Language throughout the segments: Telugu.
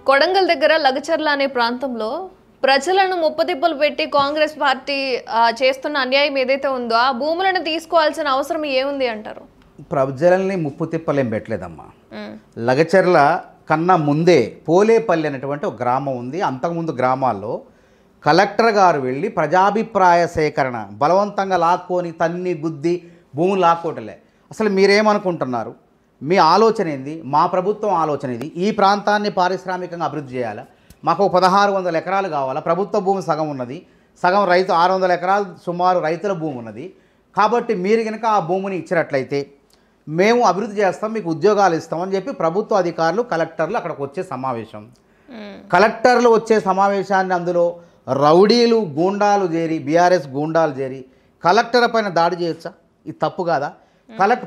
కొడంగల్ దగ్గర లగచర్ల అనే ప్రాంతంలో ప్రజలను ముప్పతిప్పలు పెట్టి కాంగ్రెస్ పార్టీ చేస్తున్న అన్యాయం ఏదైతే ఉందో ఆ భూములను తీసుకోవాల్సిన అవసరం ఏముంది అంటారు? ప్రజలని ముప్పు తిప్పలేం పెట్టలేదమ్మా. లగచర్ల కన్నా ముందే పోలేపల్లి అనేటువంటి ఒక గ్రామం ఉంది. అంతకుముందు గ్రామాల్లో కలెక్టర్ గారు వెళ్ళి ప్రజాభిప్రాయ సేకరణ బలవంతంగా లాక్కొని తన్ని గుద్ది భూములు లాక్కోవటలే. అసలు మీరేమనుకుంటున్నారు? మీ ఆలోచన ఏంది? మా ప్రభుత్వం ఆలోచన ఇది. ఈ ప్రాంతాన్ని పారిశ్రామికంగా అభివృద్ధి చేయాలా? మాకు 1600 ఎకరాలు కావాలా? ప్రభుత్వ భూమి సగం ఉన్నది, సగం రైతు 600 ఎకరాలు సుమారు రైతుల భూమి ఉన్నది. కాబట్టి మీరు కనుక ఆ భూమిని ఇచ్చినట్లయితే మేము అభివృద్ధి చేస్తాం, మీకు ఉద్యోగాలు ఇస్తామని చెప్పి ప్రభుత్వ అధికారులు కలెక్టర్లు అక్కడికి వచ్చే సమావేశం. కలెక్టర్లు వచ్చే సమావేశాన్ని అందులో రౌడీలు గూండాలు చేరి, బీఆర్ఎస్ గూండాలు చేరి కలెక్టర్ పైన దాడి చేయొచ్చా? ఇది తప్పు కాదా?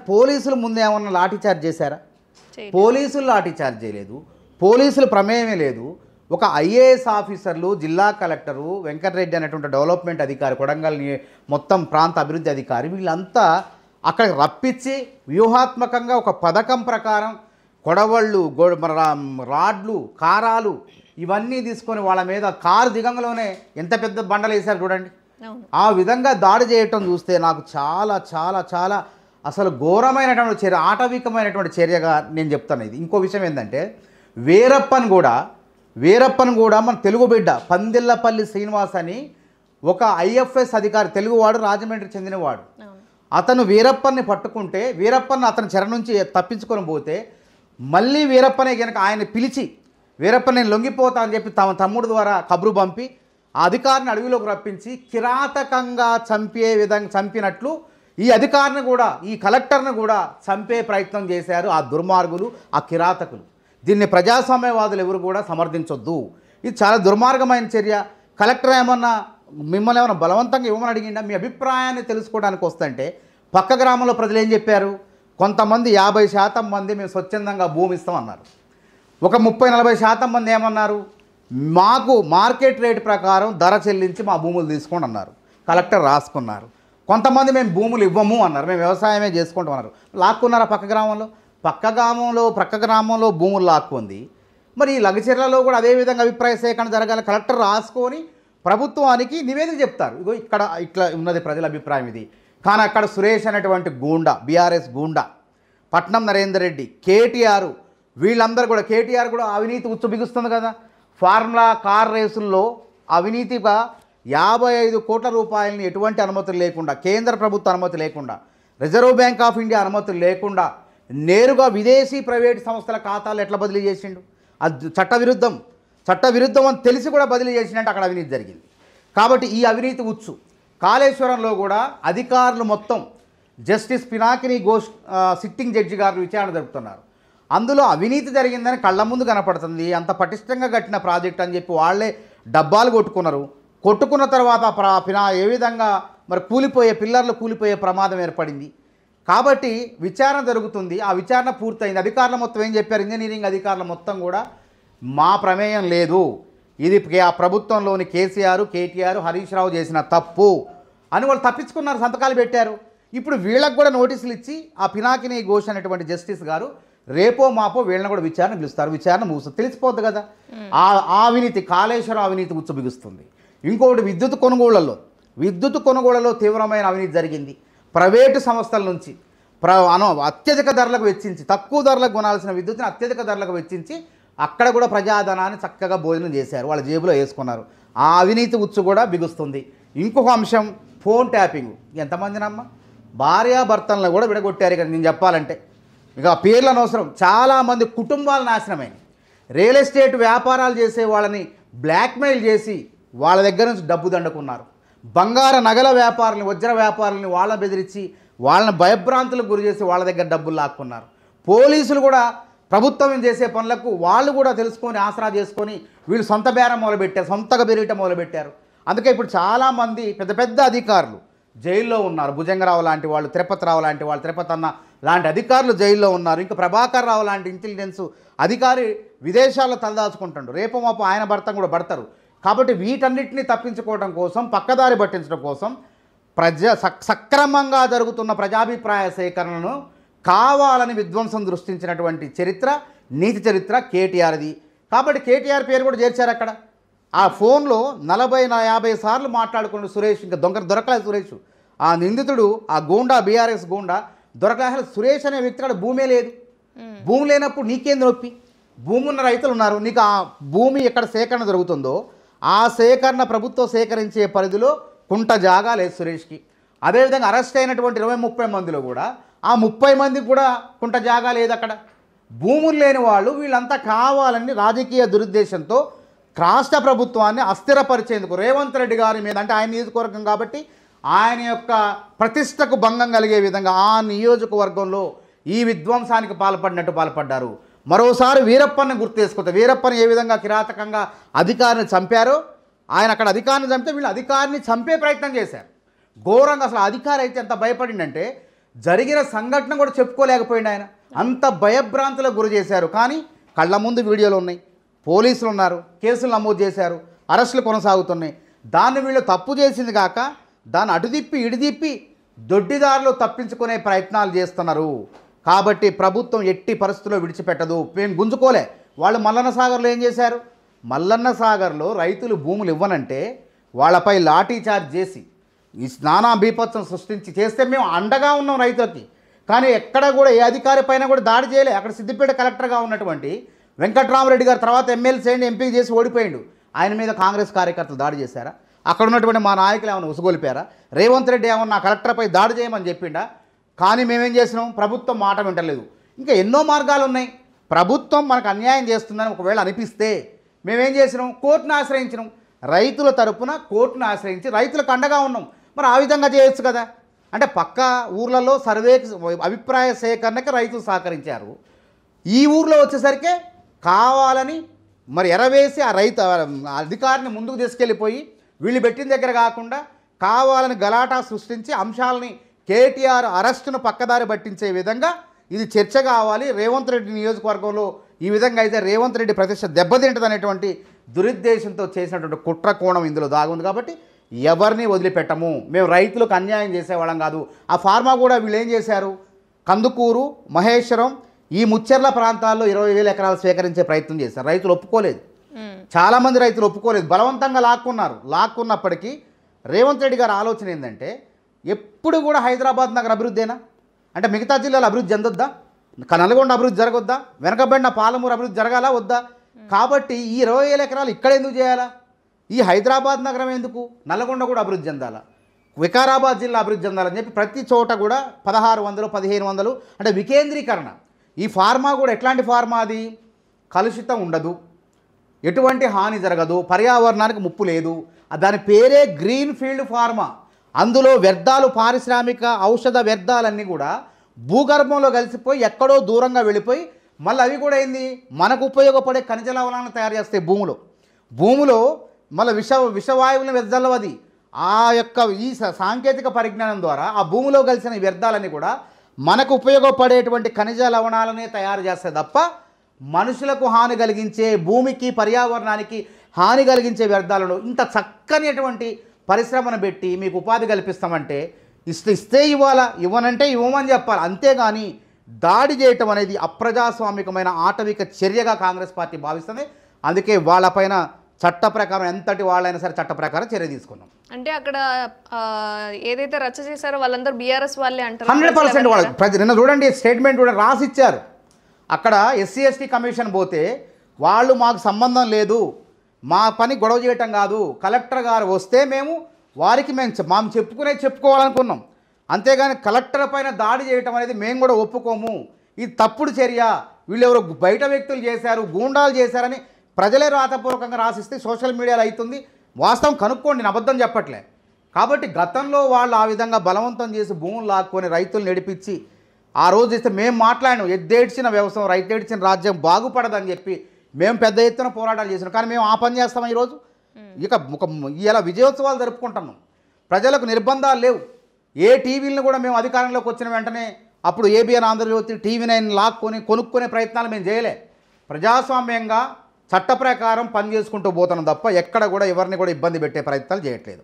పోలీసులు ముందు ఏమన్నా లాఠీచార్జ్ చేశారా? పోలీసులు లాఠీచార్జ్ చేయలేదు, పోలీసుల ప్రమేయమే లేదు. ఒక ఐఏఎస్ ఆఫీసర్లు, జిల్లా కలెక్టరు వెంకటరెడ్డి అనేటువంటి డెవలప్మెంట్ అధికారి, కొడంగల్ మొత్తం ప్రాంత అభివృద్ధి అధికారి, వీళ్ళంతా అక్కడికి రప్పించి వ్యూహాత్మకంగా ఒక పథకం ప్రకారం కొడవళ్ళు, రాడ్లు, కారాలు ఇవన్నీ తీసుకొని వాళ్ళ మీద కారు దిగంలోనే ఎంత పెద్ద బండలు వేశారు చూడండి. ఆ విధంగా దాడి చేయటం చూస్తే నాకు చాలా చాలా చాలా అసలు ఘోరమైనటువంటి చర్య, ఆటవికమైనటువంటి చర్యగా నేను చెప్తాను. ఇది ఇంకో విషయం ఏంటంటే వీరప్పన్ కూడా మన తెలుగు బిడ్డ పందిళ్ళపల్లి శ్రీనివాస్ అని ఒక ఐఎఫ్ఎస్ అధికారి, తెలుగువాడు, రాజమండ్రి చెందినవాడు. అతను వీరప్పన్ని పట్టుకుంటే వీరప్పన్ అతని చెర నుంచి తప్పించుకొని పోతే మళ్ళీ వీరప్పనే కనుక ఆయన పిలిచి వీరప్పన్ నేను లొంగిపోతా అని చెప్పి తమ తమ్ముడు ద్వారా కబురు పంపి ఆ అధికారిని అడవిలోకి రప్పించి కిరాతకంగా చంపినట్లు ఈ అధికారిని కూడా, ఈ కలెక్టర్ని కూడా చంపే ప్రయత్నం చేశారు ఆ దుర్మార్గులు, ఆ కిరాతకులు. దీన్ని ప్రజాస్వామ్యవాదులు ఎవరు కూడా సమర్థించొద్దు. ఇది చాలా దుర్మార్గమైన చర్య. కలెక్టర్ మిమ్మల్ని ఏమైనా బలవంతంగా ఇవ్వమని అడిగిందా? మీ అభిప్రాయాన్ని తెలుసుకోవడానికి వస్తుంటే పక్క గ్రామంలో ప్రజలు ఏం చెప్పారు? కొంతమంది 50% మంది మేము స్వచ్ఛందంగా భూమి ఇస్తామన్నారు. ఒక 30-40% మంది ఏమన్నారు? మాకు మార్కెట్ రేటు ప్రకారం ధర చెల్లించి మా భూములు తీసుకోండి అన్నారు. కలెక్టర్ రాసుకున్నారు. కొంతమంది మేము భూములు ఇవ్వము అన్నారు, మేము వ్యవసాయమే చేసుకుంటాం అన్నారు. లాక్కున్నారా పక్క గ్రామంలో భూములు లాక్కుంది. మరి ఈ లగచర్లలో కూడా అదేవిధంగా అభిప్రాయ సేకరణ జరగాలి. కలెక్టర్ రాసుకొని ప్రభుత్వానికి నివేదిక చెప్తారు, ఇగో ఇట్లా ఉన్నది ప్రజల అభిప్రాయం ఇది. కానీ అక్కడ సురేష్ అనేటువంటి గూండా, బీఆర్ఎస్ గూండా, పట్నం నరేందర్ రెడ్డి, కేటీఆర్, వీళ్ళందరూ కూడా, కేటీఆర్ కూడా అవినీతి ఉచ్చు బిగుస్తుంది కదా. ఫార్ములా కార్ రేసుల్లో అవినీతిగా 55 కోట్ల రూపాయలని ఎటువంటి అనుమతులు లేకుండా, కేంద్ర ప్రభుత్వ అనుమతి లేకుండా, రిజర్వ్ బ్యాంక్ ఆఫ్ ఇండియా అనుమతులు లేకుండా నేరుగా విదేశీ ప్రైవేట్ సంస్థల ఖాతాలు ఎట్లా బదిలీ చేసిండు? అది చట్టవిరుద్ధం అని తెలిసి కూడా బదిలీ చేసినట్టు అక్కడ అవినీతి జరిగింది. కాబట్టి ఈ అవినీతి ఉచ్చు కాళేశ్వరంలో కూడా అధికారులు మొత్తం justice Pinakini Ghosh sitting judge గారు విచారణ జరుపుతున్నారు. అందులో అవినీతి జరిగిందని కళ్ళ ముందు కనపడుతుంది. అంత పటిష్టంగా కట్టిన ప్రాజెక్ట్ అని చెప్పి వాళ్ళే డబ్బాలు కొట్టుకున్న తర్వాత ఏ విధంగా మరి పిల్లర్లు కూలిపోయే ప్రమాదం ఏర్పడింది. కాబట్టి విచారణ జరుగుతుంది. ఆ విచారణ పూర్తయింది. అధికారులు మొత్తం ఏం చెప్పారు? ఇంజనీరింగ్ అధికారులు మొత్తం కూడా మా ప్రమేయం లేదు, ఇది ఆ ప్రభుత్వంలోని కేసీఆర్, కేటీఆర్, హరీష్ రావు చేసిన తప్పు అని వాళ్ళు తప్పించుకున్నారు, సంతకాలు పెట్టారు. ఇప్పుడు వీళ్ళకు కూడా నోటీసులు ఇచ్చి ఆ పినాకిని ఘోష్ అనేటువంటి జస్టిస్ గారు రేపో మాపో వీళ్ళని కూడా విచారణ పిలుస్తారు. విచారణ ముగుస్తుంది, తెలిసిపోద్ది కదా. ఆ అవినీతి, కాళేశ్వరం అవినీతి ఉచ్చు బిగుస్తుంది. ఇంకొకటి విద్యుత్ కొనుగోళ్లలో తీవ్రమైన అవినీతి జరిగింది. ప్రైవేటు సంస్థల నుంచి అత్యధిక ధరలకు వెచ్చించి, తక్కువ ధరలకు కొనాల్సిన విద్యుత్తుని అత్యధిక ధరలకు వెచ్చించి అక్కడ కూడా ప్రజాధనాన్ని చక్కగా భోజనం చేశారు, వాళ్ళ జేబులో వేసుకున్నారు. ఆ అవినీతి ఉచ్చు కూడా బిగుస్తుంది. ఇంకొక అంశం ఫోన్ ట్యాపింగ్. ఎంతమందినమ్మ భార్యాభర్తలను కూడా విడగొట్టారు. ఇక్కడ నేను చెప్పాలంటే ఇక పేర్లు అనవసరం, చాలామంది కుటుంబాలు నాశనమైనవి. రియల్ ఎస్టేట్ వ్యాపారాలు చేసే వాళ్ళని బ్లాక్మెయిల్ చేసి వాళ్ళ దగ్గర నుంచి డబ్బు దండుకున్నారు. బంగార నగల వ్యాపారులని, వజ్ర వ్యాపారులని వాళ్ళని బెదిరించి వాళ్ళని భయభ్రాంతులకు గురి చేసి వాళ్ళ దగ్గర డబ్బులు లాక్కున్నారు. పోలీసులు కూడా ప్రభుత్వం చేసే పనులకు వాళ్ళు కూడా తెలుసుకొని ఆసరా చేసుకొని వీళ్ళు సొంత బేరం మొదలుపెట్టారు, సొంతగా పెరగటం మొదలుపెట్టారు. అందుకే ఇప్పుడు చాలామంది పెద్ద పెద్ద అధికారులు జైల్లో ఉన్నారు. భుజంగరావు లాంటి వాళ్ళు, తిరుపతి రావు లాంటి వాళ్ళు, తిరుపతి అన్న లాంటి అధికారులు జైల్లో ఉన్నారు. ఇంకా ప్రభాకర్ రావు లాంటి ఇంటెలిజెన్స్ అధికారి విదేశాల్లో తలదాచుకుంటాడు. రేపు మాపు ఆయన భర్త కూడా పడతారు. కాబట్టి వీటన్నిటిని తప్పించుకోవడం కోసం, పక్కదారి పట్టించడం కోసం సక్రమంగా జరుగుతున్న ప్రజాభిప్రాయ సేకరణను కావాలని విధ్వంసం దృష్టించినటువంటి చరిత్ర, నీతి చరిత్ర కేటీఆర్ది. కాబట్టి కేటీఆర్ పేరు కూడా చేర్చారు అక్కడ. ఆ ఫోన్లో 40-50 సార్లు మాట్లాడుకున్న సురేష్, ఇంకా దొరకలేదు సురేష్. ఆ నిందితుడు, ఆ గూండా, బీఆర్ఎస్ గూండా దొరకలేదు. అసలు సురేష్ అనే వ్యక్తి కూడా భూమే లేదు. భూమి లేనప్పుడు నీకేం నొప్పి? భూమి ఉన్న రైతులు ఉన్నారు, నీకు ఆ భూమి ఎక్కడ సేకరణ జరుగుతుందో ఆ సేకరణ ప్రభుత్వం సేకరించే పరిధిలో కుంట జాగా లేదు సురేష్కి. అదేవిధంగా అరెస్ట్ అయినటువంటి 20-30 మందిలో కూడా ఆ 30 మందికి కూడా కుంట జాగా లేదు అక్కడ. భూములు లేని వాళ్ళు వీళ్ళంతా కావాలని రాజకీయ దురుద్దేశంతో రాష్ట్ర ప్రభుత్వాన్ని అస్థిరపరిచేందుకు రేవంత్ రెడ్డి గారి మీద, అంటే ఆయన నియోజకవర్గం కాబట్టి ఆయన యొక్క ప్రతిష్టకు భంగం కలిగే విధంగా ఆ నియోజకవర్గంలో ఈ విధ్వంసానికి పాల్పడ్డారు. మరోసారి వీరప్పని గుర్తు చేసుకుంటే, వీరప్పని ఏ విధంగా కిరాతకంగా అధికారిని చంపారో, ఆయన అక్కడ అధికారిని చంపితే వీళ్ళు అధికారిని చంపే ప్రయత్నం చేశారు. ఘోరంగా అసలు అధికారి అయితే ఎంత భయపడిందంటే జరిగిన సంఘటన కూడా చెప్పుకోలేకపోయింది ఆయన. అంత భయభ్రాంతులకు గురి చేశారు. కానీ కళ్ళ ముందు వీడియోలు ఉన్నాయి, పోలీసులు ఉన్నారు, కేసులు నమోదు చేశారు, అరెస్టులు కొనసాగుతున్నాయి. దాన్ని వీళ్ళు తప్పు చేసింది కాక దాన్ని అటుదిప్పి ఇడిదిప్పి దొడ్డిదారులు తప్పించుకునే ప్రయత్నాలు చేస్తున్నారు. కాబట్టి ప్రభుత్వం ఎట్టి పరిస్థితుల్లో విడిచిపెట్టదు. మేము గుంజుకోలే. వాళ్ళు మల్లన్న సాగర్లో ఏం చేశారు? మల్లన్న సాగర్లో రైతులు భూములు ఇవ్వనంటే వాళ్ళపై లాఠీ చార్జ్ చేసి ఈ నానా బీభత్సం సృష్టించి చేస్తే మేము అండగా ఉన్నాం రైతులకి. కానీ ఎక్కడ కూడా ఏ అధికారి పైన కూడా దాడి చేయలే. అక్కడ సిద్దిపేట కలెక్టర్గా ఉన్నటువంటి వెంకట్రామరెడ్డి గారు తర్వాత ఎమ్మెల్సీ అండి, ఎంపీ చేసి ఓడిపోయిండు. ఆయన మీద కాంగ్రెస్ కార్యకర్తలు దాడి చేశారా? అక్కడ ఉన్నటువంటి మా నాయకులు ఏమైనా ఉసుగొలిపారా? రేవంత్ రెడ్డి ఏమన్నా కలెక్టర్పై దాడి చేయమని చెప్పిండా? కానీ మేమేం చేసినాం? ప్రభుత్వం మాట వింటలేదు. ఇంకా ఎన్నో మార్గాలు ఉన్నాయి. ప్రభుత్వం మనకు అన్యాయం చేస్తుందని ఒకవేళ అనిపిస్తే మేమేం చేసినాం? కోర్టును ఆశ్రయించినాం. రైతుల తరపున కోర్టును ఆశ్రయించి రైతులకు అండగా ఉన్నాం. మరి ఆ విధంగా చేయొచ్చు కదా. అంటే పక్క ఊర్లలో సర్వేకి, అభిప్రాయ సేకరణకి రైతులు సహకరించారు. ఈ ఊర్లో వచ్చేసరికి కావాలని మరి ఎరవేసి ఆ రైతు అధికారిని ముందుకు తీసుకెళ్ళిపోయి వీళ్ళు పెట్టిన దగ్గర కాకుండా కావాలని గలాటా సృష్టించి అంశాలని కేటీఆర్ అరెస్టును పక్కదారి పట్టించే విధంగా ఇది చర్చ కావాలి. రేవంత్ రెడ్డి నియోజకవర్గంలో ఈ విధంగా అయితే రేవంత్ రెడ్డి ప్రతిష్ట దెబ్బతింటుంది అనేటువంటి దురుద్దేశంతో చేసినటువంటి కుట్ర కోణం ఇందులో దాగుంది. కాబట్టి ఎవరిని వదిలిపెట్టము. మేము రైతులకు అన్యాయం చేసేవాళ్ళం కాదు. ఆ ఫార్మా కూడా వీళ్ళు ఏం చేశారు? కందుకూరు, మహేశ్వరం, ఈ ముచ్చెర్ల ప్రాంతాల్లో 20,000 ఎకరాలు సేకరించే ప్రయత్నం చేశారు. రైతులు ఒప్పుకోలేదు. చాలామంది రైతులు ఒప్పుకోలేదు. బలవంతంగా లాక్కున్నప్పటికీ రేవంత్ రెడ్డి గారి ఆలోచన ఏంటంటే ఎప్పుడు కూడా హైదరాబాద్ నగర అభివృద్ధేనా? అంటే మిగతా జిల్లాలు అభివృద్ధి చెందొద్దా? నల్గొండ అభివృద్ధి జరగొద్దా? వెనకబడిన పాలమూరు అభివృద్ధి జరగాలా వద్దా? కాబట్టి ఈ 20,000 ఎకరాలు ఇక్కడ ఎందుకు చేయాలా? ఈ హైదరాబాద్ నగరం ఎందుకు? నల్గొండ కూడా అభివృద్ధి చెందాలా, వికారాబాద్ జిల్లా అభివృద్ధి చెందాలని చెప్పి ప్రతి చోట కూడా 1600, 1500 అంటే వికేంద్రీకరణ. ఈ ఫార్మా కూడా ఎట్లాంటి ఫార్మా? అది కలుషితం ఉండదు, ఎటువంటి హాని జరగదు, పర్యావరణానికి ముప్పు లేదు. దాని పేరే గ్రీన్ ఫీల్డ్ ఫార్మా. అందులో వ్యర్థాలు, పారిశ్రామిక ఔషధ వ్యర్థాలన్నీ కూడా భూగర్భంలో కలిసిపోయి ఎక్కడో దూరంగా వెళ్ళిపోయి మళ్ళీ అవి కూడా ఏంది మనకు ఉపయోగపడే ఖనిజ లవణాలను తయారు చేస్తాయి. భూమిలో మళ్ళీ విషవాయువులను వెదజల్లవది. ఆ యొక్క ఈ సాంకేతిక పరిజ్ఞానం ద్వారా ఆ భూమిలో కలిసిన వ్యర్థాలన్నీ కూడా మనకు ఉపయోగపడేటువంటి ఖనిజ లవణాలనే తయారు చేస్తాయి తప్ప మనుషులకు హాని కలిగించే, భూమికి పర్యావరణానికి హాని కలిగించే వ్యర్థాలను ఇంత చక్కనిటువంటి పరిశ్రమను పెట్టి మీకు ఉపాధి కల్పిస్తామంటే ఇస్తే ఇవ్వాలా, ఇవ్వనంటే ఇవ్వమని చెప్పాలి. అంతేగాని దాడి చేయటం అనేది అప్రజాస్వామికమైన ఆటవిక చర్యగా కాంగ్రెస్ పార్టీ భావిస్తుంది. అందుకే వాళ్ళపైన చట్ట ప్రకారం ఎంతటి వాళ్ళైనా సరే చట్ట ప్రకారం చర్య తీసుకున్నాం. అంటే అక్కడ ఏదైతే రచ్చ చేశారో వాళ్ళందరూ బీఆర్ఎస్ వాళ్ళే అంటారు. 100% వాళ్ళు నిన్న చూడండి స్టేట్మెంట్ కూడా రాసి ఇచ్చారు. అక్కడ SC/ST కమిషన్ పోతే వాళ్ళు మాకు సంబంధం లేదు, మా పని గొడవ చేయటం కాదు, కలెక్టర్ గారు వస్తే మేము చెప్పుకోవాలనుకున్నాం. అంతేగాని కలెక్టర్ పైన దాడి చేయటం అనేది మేము కూడా ఒప్పుకోము, ఇది తప్పుడు చర్య, వీళ్ళెవరో బయట వ్యక్తులు చేశారు, గూండాలు చేశారని ప్రజలే రాతపూర్వకంగా రాసిస్తే సోషల్ మీడియాలో అవుతుంది. వాస్తవం కనుక్కోండి, నేను అబద్ధం చెప్పట్లే. కాబట్టి గతంలో వాళ్ళు ఆ విధంగా బలవంతం చేసి భూములు లాక్కొని రైతులు నడిపించి ఆ రోజు ఇస్తే మేము మాట్లాడినాం, ఎద్దేడ్చిన వ్యవసాయం, రైతేడ్చిన రాజ్యం బాగుపడదని చెప్పి మేము పెద్ద ఎత్తున పోరాటాలు చేసినాం. కానీ మేము ఆ పని చేస్తాం ఈరోజు. ఇలా విజయోత్సవాలు జరుపుకుంటున్నాం. ప్రజలకు నిర్బంధాలు లేవు. ఏ టీవీలను కూడా మేము అధికారంలోకి వచ్చిన వెంటనే అప్పుడు ABN ఆంధ్రజ్యోతి, TV9 లాక్కొని కొనుక్కునే ప్రయత్నాలు మేము చేయలే. ప్రజాస్వామ్యంగా చట్ట ప్రకారం పని చేసుకుంటూ పోతున్నాం తప్ప ఎక్కడ కూడా ఎవరిని కూడా ఇబ్బంది పెట్టే ప్రయత్నాలు చేయట్లేదు.